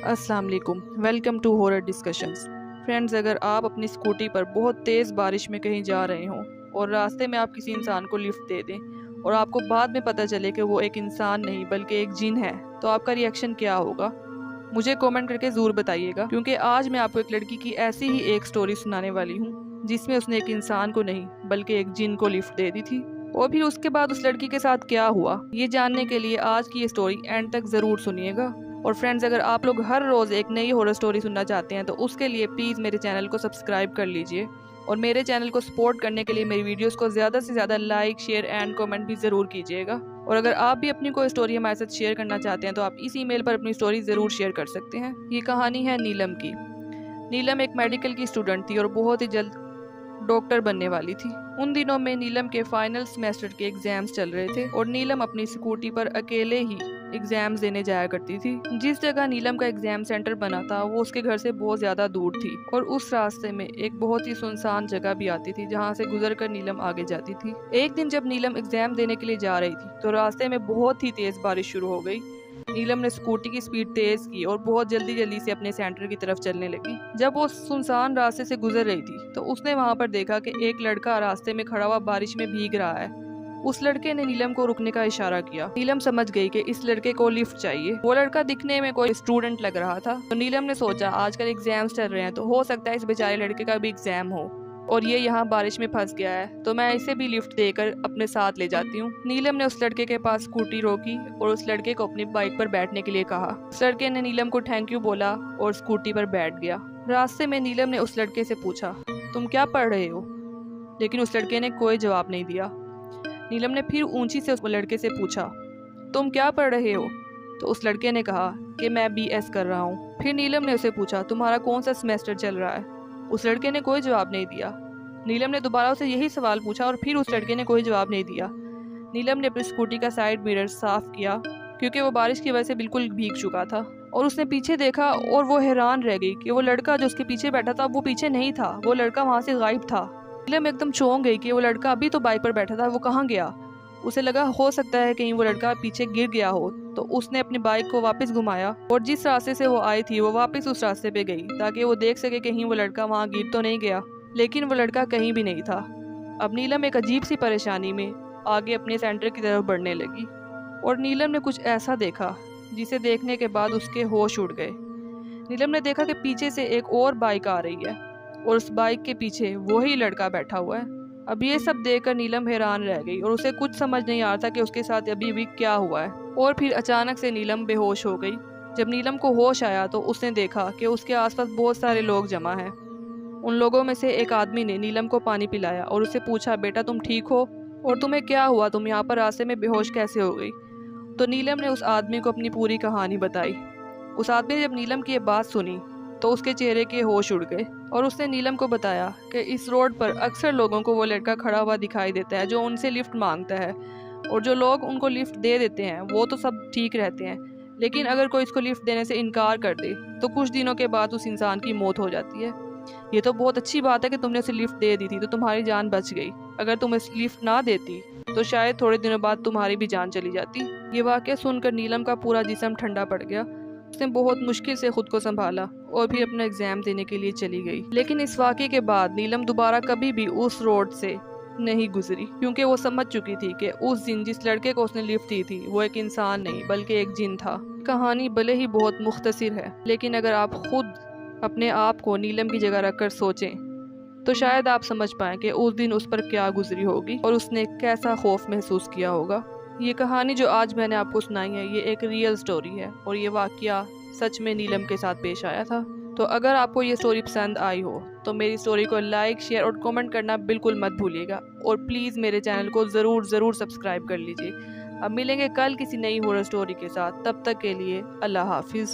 अस्सलाम वालेकुम, welcome to horror discussions. Friends, अगर आप अपनी स्कूटी पर बहुत तेज़ बारिश में कहीं जा रहे हों और रास्ते में आप किसी इंसान को लिफ्ट दे दें और आपको बाद में पता चले कि वो एक इंसान नहीं बल्कि एक जिन है, तो आपका रिएक्शन क्या होगा? मुझे कमेंट करके ज़रूर बताइएगा, क्योंकि आज मैं आपको एक लड़की की ऐसी ही एक स्टोरी सुनाने वाली हूँ जिसमें उसने एक इंसान को नहीं बल्कि एक जिन को लिफ्ट दे दी थी। और फिर उसके बाद उस लड़की के साथ क्या हुआ, ये जानने के लिए आज की ये स्टोरी एंड तक ज़रूर सुनिएगा। और फ्रेंड्स, अगर आप लोग हर रोज़ एक नई हॉरर स्टोरी सुनना चाहते हैं तो उसके लिए प्लीज़ मेरे चैनल को सब्सक्राइब कर लीजिए और मेरे चैनल को सपोर्ट करने के लिए मेरी वीडियोस को ज़्यादा से ज़्यादा लाइक, शेयर एंड कमेंट भी ज़रूर कीजिएगा। और अगर आप भी अपनी कोई स्टोरी हमारे साथ शेयर करना चाहते हैं तो आप इस ईमेल पर अपनी स्टोरी ज़रूर शेयर कर सकते हैं। ये कहानी है नीलम की। नीलम एक मेडिकल की स्टूडेंट थी और बहुत ही जल्द डॉक्टर बनने वाली थी। उन दिनों में नीलम के फाइनल सेमेस्टर के एग्जाम्स चल रहे थे और नीलम अपनी स्कूटी पर अकेले ही एग्जाम्स देने जाया करती थी। जिस जगह नीलम का एग्जाम सेंटर बना था वो उसके घर से बहुत ज्यादा दूर थी और उस रास्ते में एक बहुत ही सुनसान जगह भी आती थी जहाँ से गुजरकर नीलम आगे जाती थी। एक दिन जब नीलम एग्जाम देने के लिए जा रही थी तो रास्ते में बहुत ही तेज बारिश शुरू हो गई। नीलम ने स्कूटी की स्पीड तेज की और बहुत जल्दी से अपने सेंटर की तरफ चलने लगी। जब वो सुनसान रास्ते से गुजर रही थी तो उसने वहां पर देखा कि एक लड़का रास्ते में खड़ा हुआ बारिश में भीग रहा है। उस लड़के ने नीलम को रुकने का इशारा किया। नीलम समझ गई कि इस लड़के को लिफ्ट चाहिए। वो लड़का दिखने में कोई स्टूडेंट लग रहा था, तो नीलम ने सोचा आजकल एग्जाम्स चल रहे हैं तो हो सकता है इस बेचारे लड़के का भी एग्जाम हो और ये यहाँ बारिश में फंस गया है, तो मैं इसे भी लिफ्ट देकर अपने साथ ले जाती हूँ। नीलम ने उस लड़के के पास स्कूटी रोकी और उस लड़के को अपनी बाइक पर बैठने के लिए कहा। उस लड़के ने नीलम को थैंक यू बोला और स्कूटी पर बैठ गया। रास्ते में नीलम ने उस लड़के से पूछा, तुम क्या पढ़ रहे हो? लेकिन उस लड़के ने कोई जवाब नहीं दिया। नीलम ने फिर ऊंची से उस लड़के से पूछा, तुम क्या पढ़ रहे हो? तो उस लड़के ने कहा कि मैं BS कर रहा हूँ। फिर नीलम ने उसे पूछा, तुम्हारा कौन सा सेमेस्टर चल रहा है? उस लड़के ने कोई जवाब नहीं दिया। नीलम ने दोबारा उसे यही सवाल पूछा और फिर उस लड़के ने कोई जवाब नहीं दिया। नीलम ने अपनी स्कूटी का साइड मिरर साफ किया क्योंकि वो बारिश की वजह से बिल्कुल भीग चुका था और उसने पीछे देखा और वो हैरान रह गई कि वो लड़का जो उसके पीछे बैठा था वो पीछे नहीं था, वो लड़का वहाँ से गायब था। नीलम एकदम चौंक गई कि वो लड़का अभी तो बाइक पर बैठा था, वो कहाँ गया। उसे लगा हो सकता है कहीं वो लड़का पीछे गिर गया हो, तो उसने अपनी बाइक को वापस घुमाया और जिस रास्ते से वो आई थी वो वापस उस रास्ते पे गई ताकि वो देख सके कहीं वो लड़का वहाँ गिर तो नहीं गया। लेकिन वो लड़का कहीं भी नहीं था। अब नीलम एक अजीब सी परेशानी में आगे अपने सेंटर की तरफ बढ़ने लगी और नीलम ने कुछ ऐसा देखा जिसे देखने के बाद उसके होश उड़ गए। नीलम ने देखा कि पीछे से एक और बाइक आ रही है और उस बाइक के पीछे वही लड़का बैठा हुआ है। अब ये सब देखकर नीलम हैरान रह गई और उसे कुछ समझ नहीं आ रहा था कि उसके साथ अभी भी क्या हुआ है। और फिर अचानक से नीलम बेहोश हो गई। जब नीलम को होश आया तो उसने देखा कि उसके आसपास बहुत सारे लोग जमा हैं। उन लोगों में से एक आदमी ने नीलम को पानी पिलाया और उससे पूछा, बेटा तुम ठीक हो और तुम्हें क्या हुआ, तुम यहाँ पर रास्ते में बेहोश कैसे हो गई? तो नीलम ने उस आदमी को अपनी पूरी कहानी बताई। उस आदमी ने जब नीलम की ये बात सुनी तो उसके चेहरे के होश उड़ गए और उसने नीलम को बताया कि इस रोड पर अक्सर लोगों को वो लड़का खड़ा हुआ दिखाई देता है जो उनसे लिफ्ट मांगता है और जो लोग उनको लिफ्ट दे देते हैं वो तो सब ठीक रहते हैं, लेकिन अगर कोई इसको लिफ्ट देने से इनकार कर दे तो कुछ दिनों के बाद उस इंसान की मौत हो जाती है। ये तो बहुत अच्छी बात है कि तुमने उसे लिफ्ट दे दी थी तो तुम्हारी जान बच गई, अगर तुम इस लिफ्ट ना देती तो शायद थोड़े दिनों बाद तुम्हारी भी जान चली जाती। ये वाकया सुनकर नीलम का पूरा जिस्म ठंडा पड़ गया। उसने बहुत मुश्किल से खुद को संभाला और भी अपना एग्जाम देने के लिए चली गई। लेकिन इस वाकये के बाद नीलम दोबारा कभी भी उस रोड से नहीं गुजरी क्योंकि वो समझ चुकी थी कि उस दिन जिस लड़के को उसने लिफ्ट दी थी वो एक इंसान नहीं बल्कि एक जिन था। कहानी भले ही बहुत मुख्तसर है, लेकिन अगर आप खुद अपने आप को नीलम की जगह रखकर सोचें तो शायद आप समझ पाएं कि उस दिन उस पर क्या गुजरी होगी और उसने कैसा खौफ महसूस किया होगा। ये कहानी जो आज मैंने आपको सुनाई है ये एक रियल स्टोरी है और ये वाकया सच में नीलम के साथ पेश आया था। तो अगर आपको ये स्टोरी पसंद आई हो तो मेरी स्टोरी को लाइक, शेयर और कमेंट करना बिल्कुल मत भूलिएगा और प्लीज़ मेरे चैनल को ज़रूर सब्सक्राइब कर लीजिए। अब मिलेंगे कल किसी नई हॉरर स्टोरी के साथ, तब तक के लिए अल्लाह हाफिज़।